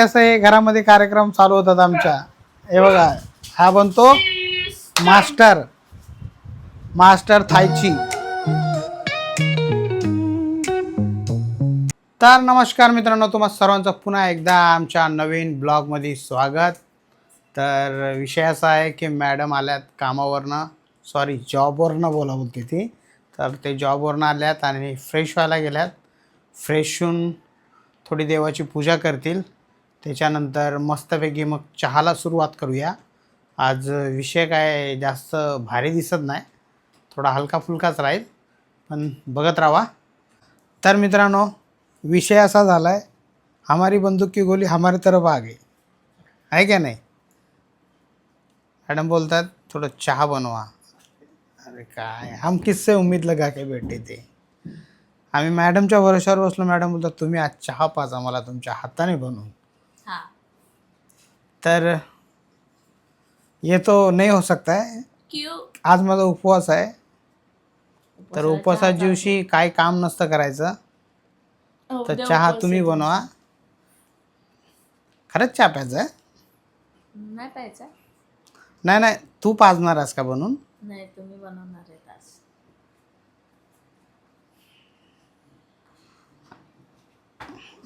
असं हे घरामध्ये कार्यक्रम चालू होतात आमच्या. हे बघा, हा बनतो मास्टर मास्टर थायची. तर नमस्कार मित्रांनो, तुम्हा सर्वांचं पुन्हा एकदा आमच्या नवीन ब्लॉगमध्ये स्वागत. तर विषय असा आहे की मॅडम आल्यात कामावरनं, सॉरी जॉबवरनं बोला बोलते ती. तर ते जॉबवरनं आल्यात आणि फ्रेश व्हायला गेल्यात. फ्रेश होऊन थोडी देवाची पूजा करतील, त्याच्यानंतर मस्तपैकी मग चहाला सुरुवात करूया. आज विषय काय जास्त भारी दिसत नाही, थोडा हलका फुलकाच राहील, पण बघत राहा. तर मित्रांनो, विषय असा झाला आहे, हमारी बंदूक की गोली हमारी तरफ आ गई, आहे क्या नाही. मॅडम बोलतात थोडं चहा बनवा. अरे काय, हम किससे उम्मीद लगा के बैठे थे. आम्ही मॅडमच्या भरोश्यावर बसलो. मॅडम बोलतात तुम्ही आज चहा पाजा मला तुमच्या हाताने बनवून. तर ये तो नहीं हो सकता है. क्यों? आज माझा उपवास आहे. तर उपवासा दिवशी काय काम नसतं करायचं, तर चहा तुम्ही बनवा. खरंच चहा प्यायचा आहे? नाही प्यायचा. नाही नाही, तू पाजणार आहेस का बनवून? नाही, तुम्ही बनवणार आहे आज.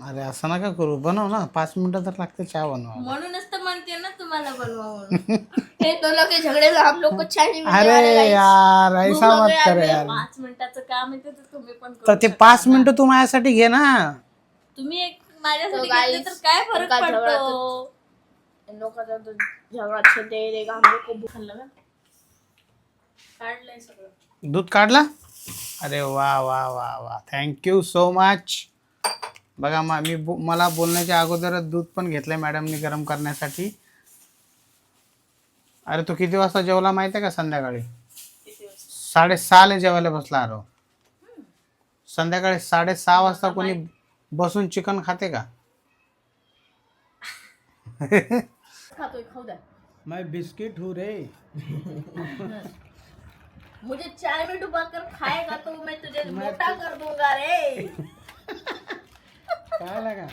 अरे असं नका करू, बनव ना, 5 मिनिटं तर लागते चहा बनवा. म्हणूनच तर म्हणते ना तुम्हाला बनवा म्हणून. हे तो लोक झगडे हम लोग को चाय नहीं. अरे यार, ऐसा मत कर यार. 5 मिनिटाचं काम आहे ते तुम्ही पण करू तर ते 5 मिनिटं तू माझ्यासाठी घे ना. तुम्ही एक माझ्यासाठी घेतले तर काय फरक पडतो. लोकांचा झगडा छेदे रे हम लोग को खाल्लं ना. काढलंय सगळं दूध काढला. अरे वा वा वा वा, थँक्यू सो मच. बघा मला बोलण्याच्या अगोदरच दूध पण घेतलंय मॅडमनी गरम करण्यासाठी. अरे तू किती वाजता जेवला माहिती आहे का? संध्याकाळी 6:30 जेवायला बसला. अरे संध्याकाळी 6:30 वाजता कोणी बसून चिकन खाते का? खातोय, खाऊ द्या. मैं बिस्किट हूँ रे. मुझे चाय में डुबा कर खाएगा तो मैं तुझे मोटा कर दूंगा रे. काय लगा,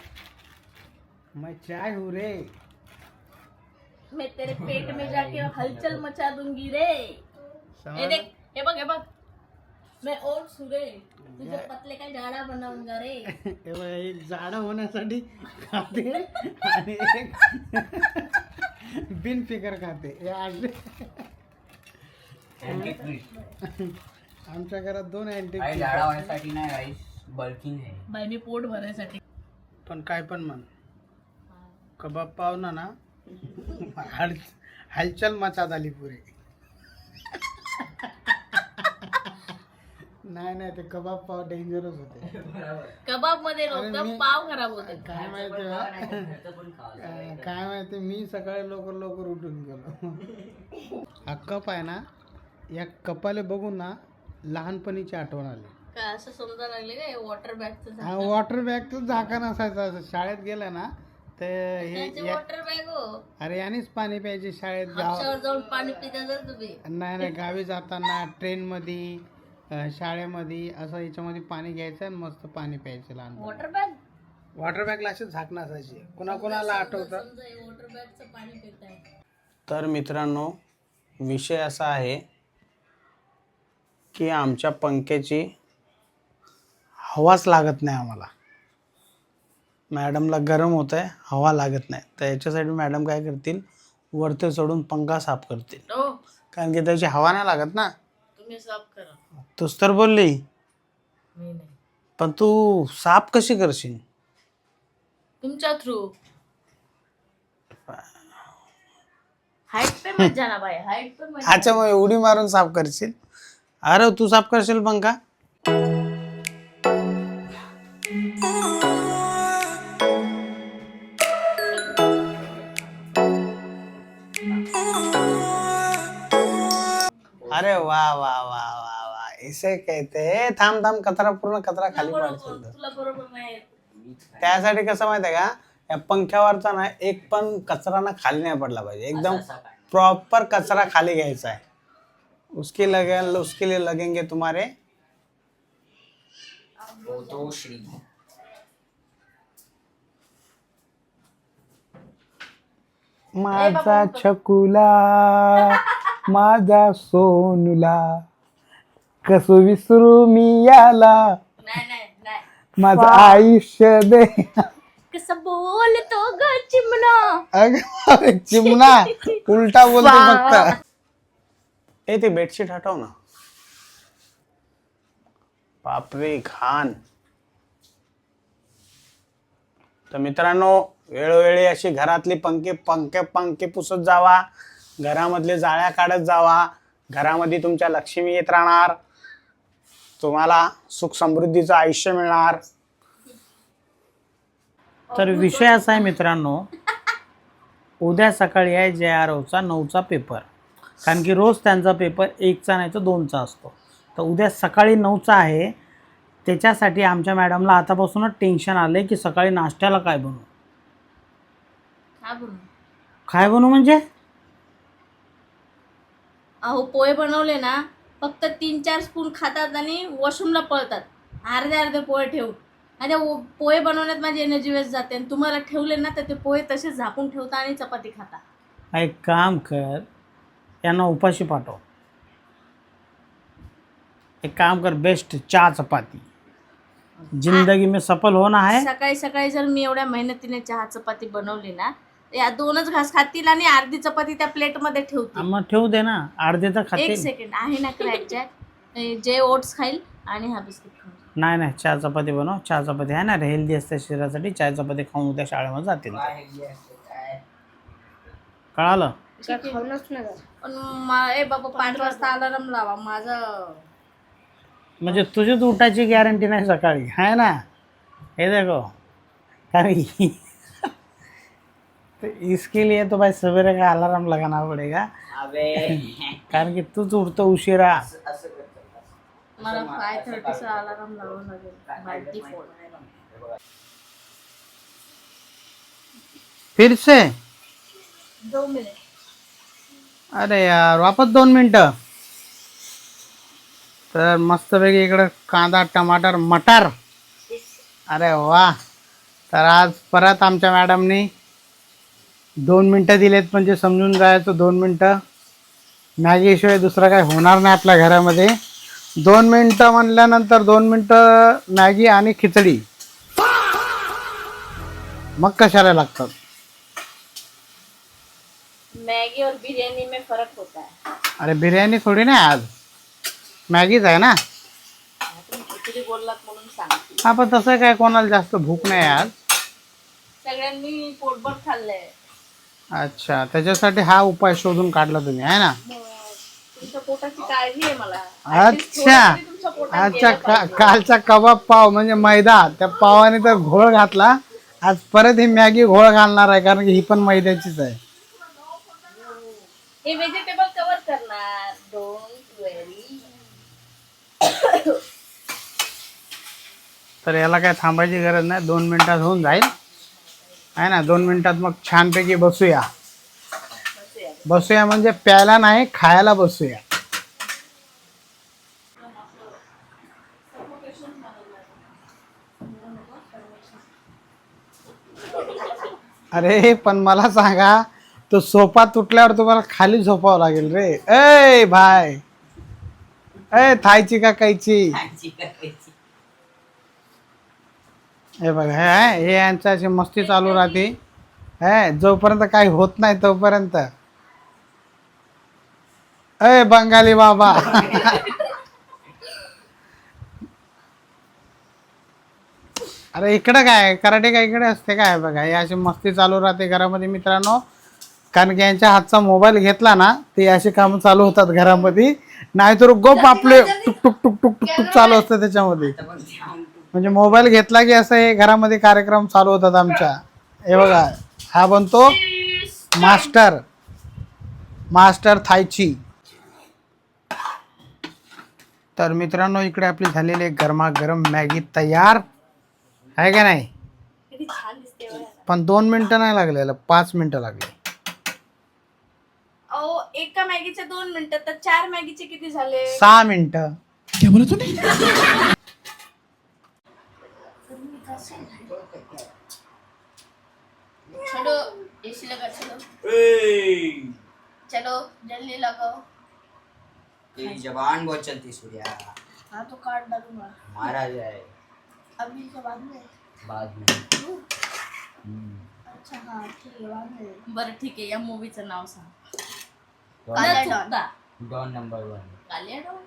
मैं चाय हूँ रे. मैं तेरे पेट में जाके हलचल मचा दूंगी रे. ये देख, हे बघ, हे बघ, मैं और सुरे तुझे पतले का जाडा बनवूंगा रे. एक जाडा होण्यासाठी खाते आणि एक बिन फिकर खाते. आमच्या घरात 2 अँटी जाडा होण्यासाठी नाही गाईस, बल्किंग आहे. बाई मी पोट भरायसाठी. पण काय पण म्हण, कबाब पावना ना हलचल मचा झाली पुरे. नाही नाही, ते कबाब पाव डेंजरस होते. कबाब मध्ये रोजचं पाव खराब होते. काय माहिती, मी सकाळी लवकर उठून गेलो. हा कप आहे ना, या कपाले बघून ना लहानपणीची आठवण आली. काय असं समजा लागले काय वॉटर बॅगचं? हा वॉटर बॅगचं झाकण असायचं. शाळेत गेलं ना तर हे वॉटर बॅग हो. अरे यानेच पाणी प्यायचे शाळेत. जाऊन पाणी पिता तुम्ही? नाही गावी जाताना ट्रेनमध्ये शाळेमध्ये असं याच्यामध्ये पाणी घ्यायचं आणि मस्त पाणी प्यायचं लहान. वॉटर बॅगला असे झाकणं असायचे. कोणाला आठवतं? वॉटर बॅगचं पाणी पिताय. तर मित्रांनो, विषय असा आहे की आमच्या पंख्याची हवाच लागत नाही आम्हाला. मॅडमला गरम होत आहे, हवा लागत नाही. तर याच्यासाठी मॅडम काय करतील, वरती चढून पंखा साफ करतील. कारण की त्याची हवा नाही लागत ना. तुम्ही साफ करा. तूच तर बोलली. मी नाही. पण तू साफ कशी करशील? तुमच्या थ्रू. हाईट पे मत जाना भाई, हाईट पे मत. अच्छा, मग उडी मारून साफ करशील? अरे तू साफ करशील पंखा? अरे वा वा वा वा वा, ऐसे कहते हैं. थांब पूर्ण कचरा खाली पाडशील. तुला बरोबर नाही. त्यासाठी कसं माहिती आहे का, या पंख्यावरचा ना एक पण कचरा ना खाली नाही पडला पाहिजे. एकदम प्रॉपर कचरा खाली घ्यायचा आहे. उसके लिए लगेंगे तुम्हारे तो श्री. माझा छकुला माझा सोनुला कसं विसरू मी याला नाही नाही नाही माझं आयुष्य दे. कसं बोलतो ग चिमणा. अगं चिमणा उलटा बोलते फक्त. ए ते बेडशीट हटव ना. बापरे घाण. तर मित्रांनो वेळोवेळी अशी घरातली पंखे पुसत जावा, घरामधले जाळ्या काढत जावा. घरामध्ये तुमच्या लक्ष्मी येत राहणार, तुम्हाला सुख समृद्धीचं आयुष्य मिळणार. तर विषय असा आहे मित्रांनो, उद्या सकाळी आहे JROचा 9चा पेपर. कारण की रोज त्यांचा पेपर 1चा नाही तर 2चा असतो. तर उद्या सकाळी 9चा आहे. त्याच्यासाठी आमच्या मॅडमला आतापासूनच टेन्शन आलंय की सकाळी नाश्त्याला काय बनवू. काय बनवू म्हणजे अहो पोहे बनवले ना, फक्त 3-4 स्पून खातात आणि वॉशरूमला पळतात अर्धे अर्धे पोहे ठेवून. आणि पोहे बनवण्यात माझी एनर्जी वेस्ट जाते. आणि तुम्हाला ठेवले ना तर ते पोहे तसेच झाकून ठेवता आणि चपाती खाता. एक काम कर, यांना उपाशी पाठव. एक काम कर, बेस्ट चहा चपाती जिंदगी में सफल होना है. सकाळी सकाळी जर मी एवढ्या मेहनतीने चहा चपाती बनवली ना, या 2च घास खातील आणि अर्धी चपाती त्या प्लेटमध्ये ठेवतील. मग ठेवू दे ना, अर्धे तर खाते. 1 सेकंड आहे ना क्रॅक जॅक, जे ओट्स खाईल आणि हा बिस्किट खाईल. नाही चहा चपाती बनव. चहा चपाती आहे ना हेल्दी असते शरीरासाठी. चहा चपाती खाऊन उद्या शाळेमध्ये जातील. कळालं. पण ए बाबा 5 वाजता अलार्म लावा माझं. म्हणजे तुझीच उठायची गॅरंटी नाही सकाळी आहे ना. हे देखो कारण तो इसके लिए तो भाई सवेरे का अलार्म लगाना पड़ेगा. कारण की तूच उठतो उशिरा. मला 5:30 अलार्म लावावं लागेल बाय डिफॉल्ट. फिर से 2 मिनिट. अरे यार वापस 2 मिनटं. तर मस्तपैकी इकडं कांदा टमाटर मटार. अरे वा. तर आज परत आमच्या मॅडमनी 2 मिनटं दिलेत म्हणजे समजून जायचं 2 मिनटं. मॅगीशिवाय दुसरं काय होणार नाही आपल्या घरामध्ये. 2 मिनटं म्हणल्यानंतर 2 मिनटं मॅगी आणि खिचडी. मग कशाला लागतात. मैगी और बिरयानी में फर्क होता है. अरे बिर्याणी थोडी नाही आज, मॅगीच आहे ना. तुम्ही खिचडी बोललात म्हणून सांगते. हा पण तसं काय कोणाला जास्त भूक नाही आज. सगळ्यांनी पोटभर खाल्लंय. अच्छा त्याच्यासाठी हा उपाय शोधून काढला तुम्ही आहे ना. तुमच्या पोटाची काळजी आहे मला. अच्छा तुमच्या पोटात अच्छा गेलं पाहिजे. कालचा कबाब पाव म्हणजे मैदा, त्या पावाने तर घोळ घातला. आज परत ही मॅगी घोळ घालणार आहे कारण की ही पण मैद्याचीच आहे. हे व्हेजिटेबल कव्हर करणार. Don't very. तर याला काय थांबायची गरज नाही. 2 मिनिटात होऊन जाईल आहे ना. 2 मिनिटात मग छानपैकी बसूया. बसूया म्हणजे प्यायला नाही खायला बसूया. अरे पण मला सांगा, तो सोफा तुटल्यावर तुम्हाला खाली झोपावं लागेल रे. ए भाई ए थायची का कायची. हे बघा हे यांचं अशी मस्ती चालू राहते. जोपर्यंत काही होत नाही तोपर्यंत. ए बंगाली बाबा. अरे इकडं काय कराटे काय इकडे असते काय. बघा हे अशी मस्ती चालू राहते घरामध्ये मित्रांनो. कारण की यांच्या हातचा मोबाईल घेतला ना ते असे काम चालू होतात घरामध्ये. नाहीतर गोप आपले टुक टुक टुक टुक टुक टुक चालू असतं त्याच्यामध्ये. म्हणजे मोबाईल घेतला की असं हे घरामध्ये कार्यक्रम चालू होतात आमच्या. हे बघा हा बनतो मास्टर थायची. तर मित्रांनो इकडे आपली झालेली गरमागरम मॅगी तयार आहे का नाही. किती छान दिसते बघा. पण 2 मिनिटं नाही लागलेलं, 5 मिनिटं लागली. अहो एका मॅगीचे 2 मिनिटं तर 4 मॅगीचे किती झाले. 6 मिनिटं. छडो एसी लगा चलो ए, चलो जल्दी लगाओ तेरी जबान बहुत चलती सूर्या, हाँ तो काट डालूंगा मारा जाए अभी के बाद में बाद में। अच्छा हाँ ठीक आहे बाद में बरं ठीक आहे या मूवीचं नाव सांग डॉन काल्या चुकता डॉन नंबर 1. काल्या डॉन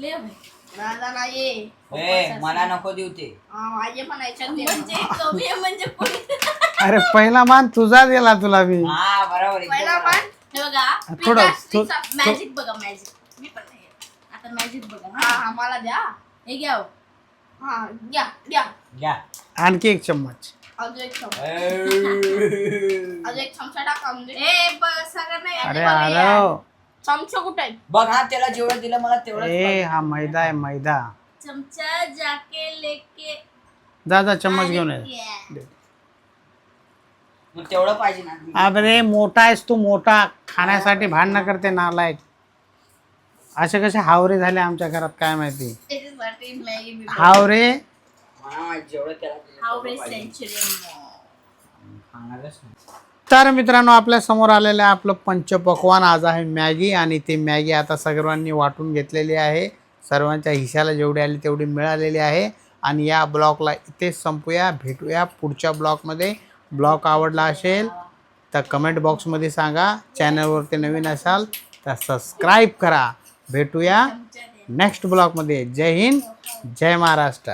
ले भाई ना ए मला नको देऊ ते. माझे पण याच्यात म्हणजे कमी आहे म्हणजे अरे पहिला मान तुझा दिला तुला मी. हा बरोबर पहिला एकदम पण हे बघा थोडं मॅजिक बघा मॅजिक मी पण नाही घेत. आता मॅजिक बघा हा मला द्या हे घ्या हो. हा घ्या घ्या घ्या. आणखी एक चम्मच. अजून एक चमचा ए, अजून एक चमचा टाका म्हणजे ए बघ सगळं नाही अरे आलो. चमचा कुठे आहे बघ हा त्याला जेवढं दिलं मला तेवढं ए हा मैदा आहे मैदा. चमचा जाके लेके जा जा चम्मच घेऊन ये. मग तेवढं पाहिजे ना. अरे मोठा आहेस तू मोठा, खाण्यासाठी भांडणं करते नालायक. असे कसे हावरे झाले आमच्या घरात काय माहिती. त्याच्यासाठी मॅगी बी हावरे मला माहित जेवढं त्याला दिलं हावरे तेवढं पाहिजे. सेंचुरी खाणारच नाही. तर मित्रांनो आपल्या समोर आलेलं आहे आपलं पंचपक्वान. आज आहे मॅगी आणि ती मॅगी आता सर्वांनी वाटून घेतलेली आहे. सर्वांच्या हिशाला जेवढी आली तेवढी मिळालेली आहे. आणि या ब्लॉगला इथेच संपूया. भेटूया पुढच्या ब्लॉगमध्ये. ब्लॉग आवडला असेल तर कमेंट बॉक्समध्ये सांगा. चॅनलवरती नवीन असाल तर सबस्क्राईब करा. भेटूया नेक्स्ट ब्लॉगमध्ये. जय हिंद जय महाराष्ट्र.